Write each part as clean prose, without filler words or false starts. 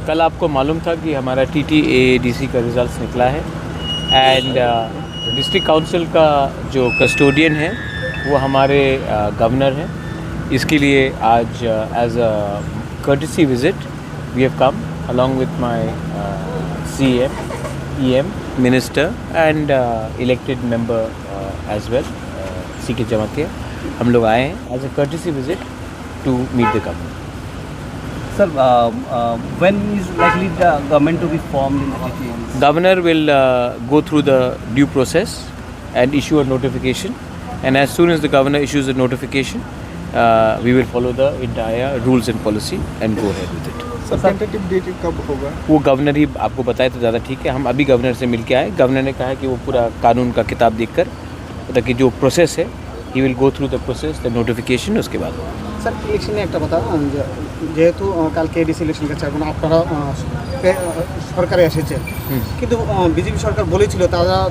कल आपको मालूम था कि हमारा TTADC का रिज़ल्ट निकला है एंड डिस्ट्रिक्ट काउंसिल का जो कस्टोडियन है वो हमारे गवर्नर हैं। इसके लिए आज as a courtesy visit we have come along with my CM, EM, Minister and elected member as well, CK Jamatia। हम लोग आए हैं as a courtesy visit to meet the governor। Sir, when is likely the government to be formed in the TTADC? Governor will go through the due process and issue a notification, and as soon as the governor issues a notification, we will follow the entire rules and policy and go ahead with it। Sir tentative date कब होगा? वो governor ही आपको बताए तो ज़्यादा ठीक है। हम अभी गवर्नर से मिल के आए। गवर्नर ने कहा है कि वो पूरा कानून का किताब देखकर ताकि जो प्रोसेस है he will go through the process the notification उसके बाद। স্যার ইলেকশনে একটা কথা যেহেতু কালকে এডিসি ইলেকশন গেছে এখন আপনারা সরকারে এসেছেন কিন্তু বিজেপি সরকার বলেছিল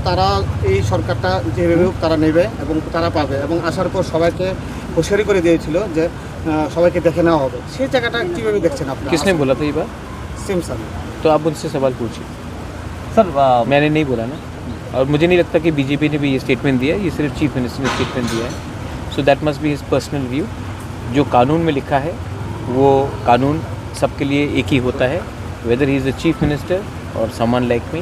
তারা এই সরকারটা যেভাবে হোক তারা নেবে এবং তারা পাবে এবং আসার পর সবাইকে হুঁশিয়ারি করে দিয়েছিল যে সবাইকে দেখে নেওয়া হবে। সেই জায়গাটা কীভাবে দেখছেন আপনি? किसने बोला था ये बात? Same sir. तो आप उनसे सवाल पूछिए। सर मैंने नहीं बोला ना, और मुझे नहीं लगता कि बीजेपी ने भी ये स्टेटमेंट दिया है। ये सिर्फ चीफ मिनिस्टर ने स्टेटमेंट दिया है। So that must be his personal view. जो कानून में लिखा है वो कानून सबके लिए एक ही होता है, weather he is the chief minister और समवन लाइक मी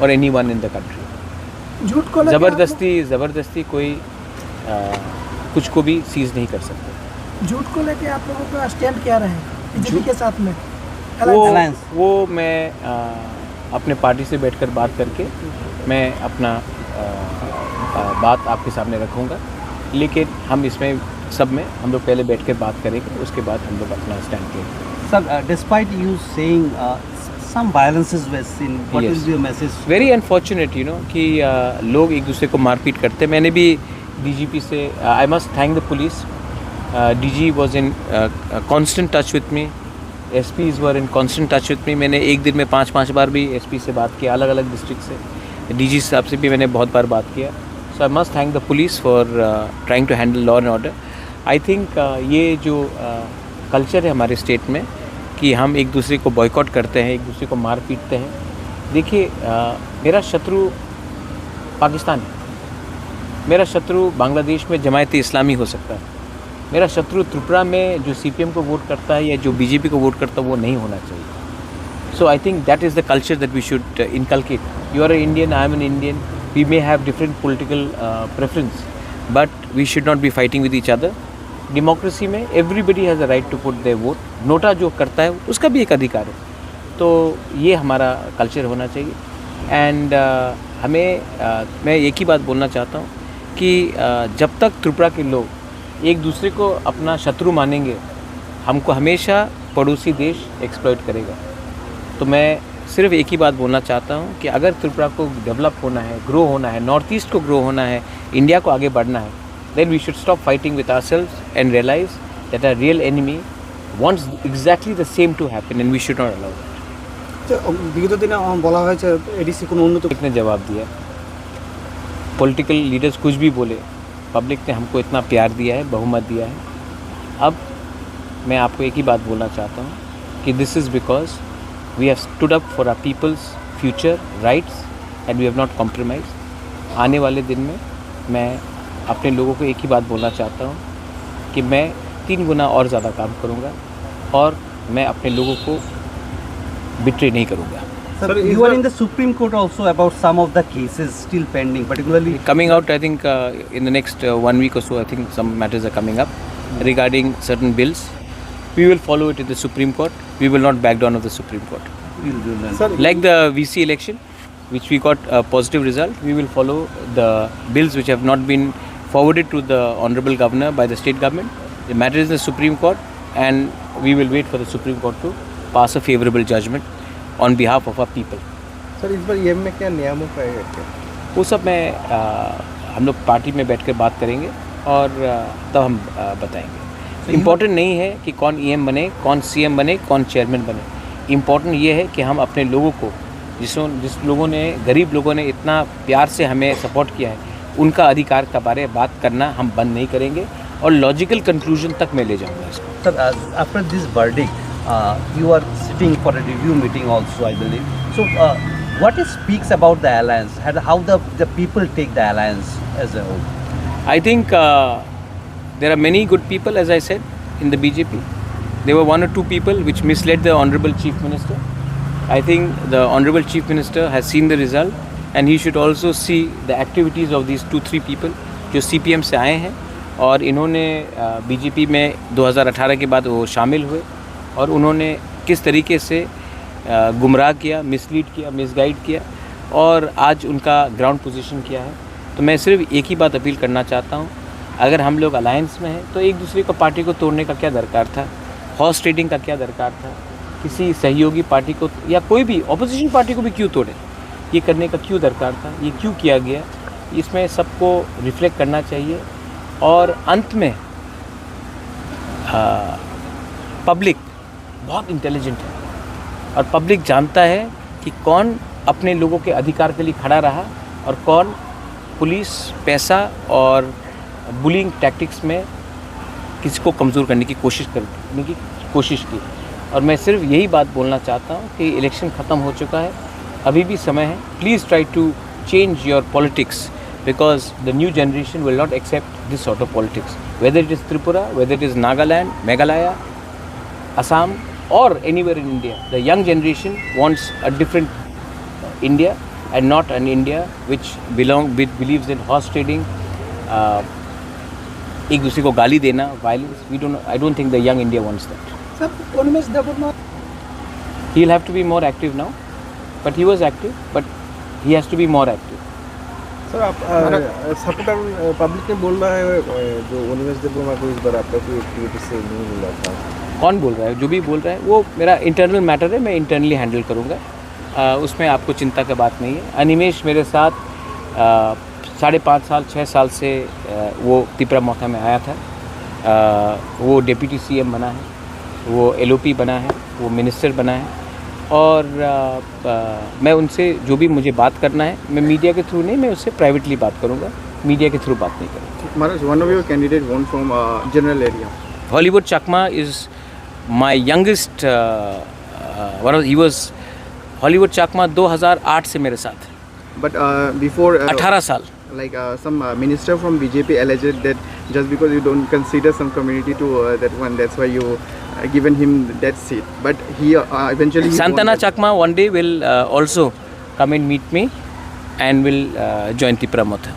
और एनीवन इन द कंट्री। झूठ को ज़बरदस्ती कोई कुछ को भी सीज नहीं कर सकते। झूठ को लेके आप लोगों का स्टैंड क्या रहे बीजेपी के साथ में? वो मैं अपने पार्टी से बैठकर बात करके मैं अपना बात आपके सामने रखूँगा, लेकिन हम इसमें सब में हम लोग पहले बैठ कर बात करेंगे, उसके बाद हम लोग अपना स्टैंड लेंगे। Sir, despite you saying some violences were seen, what is your message? Very unfortunate कि लोग एक दूसरे को मारपीट करते। मैंने भी DGP से आई must thank the police. DG was in constant touch with me, SPs were in constant touch with me. मैंने एक दिन में 5 बार भी SP से बात किया, अलग अलग डिस्ट्रिक्ट से। DG साहब से भी मैंने बहुत बार बात किया। So I must thank the police for trying to handle law and order. I think ये जो कल्चर है हमारे स्टेट में कि हम एक दूसरे को बॉयकॉट करते हैं, एक दूसरे को मार पीटते हैं। देखिए मेरा शत्रु पाकिस्तान है, मेरा शत्रु बांग्लादेश में जमायत इस्लामी हो सकता है, मेरा शत्रु त्रिपुरा में जो CPM को वोट करता है या जो BJP को वोट करता है वो नहीं होना चाहिए। So I think that is the culture that we should inculcate. You are a Indian, I am an Indian, we may have different political preference but we should not be fighting with each other. Democracy में everybody has a right to put their vote. NOTA जो करता है उसका भी एक अधिकार है, तो ये हमारा कल्चर होना चाहिए। एंड मैं एक ही बात बोलना चाहता हूँ कि जब तक त्रिपुरा के लोग एक दूसरे को अपना शत्रु मानेंगे, हमको हमेशा पड़ोसी देश एक्सप्लॉइट करेगा। तो मैं सिर्फ एक ही बात बोलना चाहता हूँ कि अगर त्रिपुरा को डेवलप होना है, ग्रो होना है, नॉर्थ ईस्ट को ग्रो होना है, इंडिया को आगे बढ़ना है, then we should stop fighting with ourselves and realize that our real enemy wants exactly the same to happen and we should not allow that। বিগত দিনে বলা হয়েছে এডিসি কোনো উন্নত ने जवाब दिया, पॉलिटिकल लीडर्स कुछ भी बोले, पब्लिक ने हमको इतना प्यार दिया है, बहुमत दिया है। अब मैं आपको एक ही बात बोलना चाहता हूँ कि this is because we have stood up for our people's future rights and we have not compromise. आने वाले दिन में मैं अपने लोगों को एक ही बात बोलना चाहता हूँ कि मैं 3 गुना और ज़्यादा काम करूँगा और मैं अपने लोगों को बिट्रे नहीं करूँगा। Sir, you are in the Supreme Court also about some of the cases still pending, particularly coming out. I think in the next 1 week or so, I think some matters are coming up regarding certain bills. We will follow it in the Supreme Court. We will not back down of the Supreme Court. Sir, like the VC election, which we got a positive result, we will follow the bills which have not been forwarded to the Honorable Governor by the state government. The matter is in the Supreme Court and we will wait for the Supreme Court to pass a favourable judgment on behalf of our people. Sir इस बार EM में क्या नियामक रहेगा? वो सब मैं हम लोग पार्टी में बैठकर बात करेंगे और तब हम बताएंगे। इम्पॉर्टेंट नहीं है कि कौन EM बने, कौन CM बने, कौन चेयरमैन बने। इम्पॉर्टेंट ये है कि हम अपने लोगों को जिस लोगों ने, गरीब लोगों ने इतना प्यार से हमें सपोर्ट किया है, उनका अधिकार के बारे में बात करना हम बंद नहीं करेंगे और लॉजिकल कंक्लूजन तक मैं ले जाऊंगा इसको। Sir, after this verdict, You are sitting for a review meeting also, I believe. So, what it speaks about the alliance? How the people take the alliance as a whole? I think there are many good people, as I said, in the BJP. There were one or two people which misled the Honorable Chief Minister. I think the Honorable Chief Minister has seen the result and he should also see the activities of these 2-3 people जो CPM से आए हैं और इन्होंने BJP में 2018 के बाद वो शामिल हुए और उन्होंने किस तरीके से गुमराह किया, मिसलीड किया, मिसगाइड किया और आज उनका ग्राउंड पोजीशन किया है. तो मैं सिर्फ एक ही बात अपील करना चाहता हूँ, अगर हम लोग अलायंस में हैं तो एक दूसरे को पार्टी को तोड़ने का क्या दरकार था, हॉर्स ट्रेडिंग का क्या दरकार था, किसी सहयोगी पार्टी को या कोई भी ऑपोजिशन पार्टी को भी क्यों तोड़े, ये करने का क्यों दरकार था, ये क्यों किया गया, इसमें सबको रिफ्लेक्ट करना चाहिए. और अंत में पब्लिक बहुत इंटेलिजेंट है और पब्लिक जानता है कि कौन अपने लोगों के अधिकार के लिए खड़ा रहा और कौन पुलिस, पैसा और बुलिंग टैक्टिक्स में किसी को कमज़ोर करने की कोशिश की. और मैं सिर्फ यही बात बोलना चाहता हूँ कि इलेक्शन ख़त्म हो चुका है, अभी भी समय है. Please try to change your politics because the new generation will not accept this sort of politics. Whether it is Tripura, whether it is Nagaland, Meghalaya, Assam or anywhere in India, the young generation wants a different India and not an India which believes in horse trading, एक दूसरे को गाली देना, violence. I don't think the young India wants that. Sir, Umesh Devarma. He'll have to be more active now, but he was active, but he has to be more active. Sir आप supporter public ने बोल रहा है जो उन्मेष देववर्मा को इस बार आपका कोई एक्टिविटी से नहीं मिला था. कौन बोल रहा है? जो भी बोल रहा है वो मेरा इंटरनल मैटर है, मैं इंटरनली हैंडल करूँगा, उसमें आपको चिंता की बात नहीं है. अनिमेश मेरे साथ 5.5 साल 6 साल से वो तिपरा मोथा में आया था. वो डिप्टी CM बना है, वो LOP बना है, वो मिनिस्टर बना है और मैं उनसे जो भी मुझे बात करना है मैं मीडिया के थ्रू नहीं, मैं उससे प्राइवेटली बात करूंगा, मीडिया के थ्रू बात नहीं करूँगा. Maharaj, one of your candidate won from general area. Hollywood Chakma is my youngest he was Hollywood Chakma 2008 से मेरे साथ. But before 18 साल. Like some minister from BJP alleged that just because you don't consider some community to that one, that's why you given him that seat. But he eventually Santana Chakma one day will also come and meet me and will join Tipra Motha.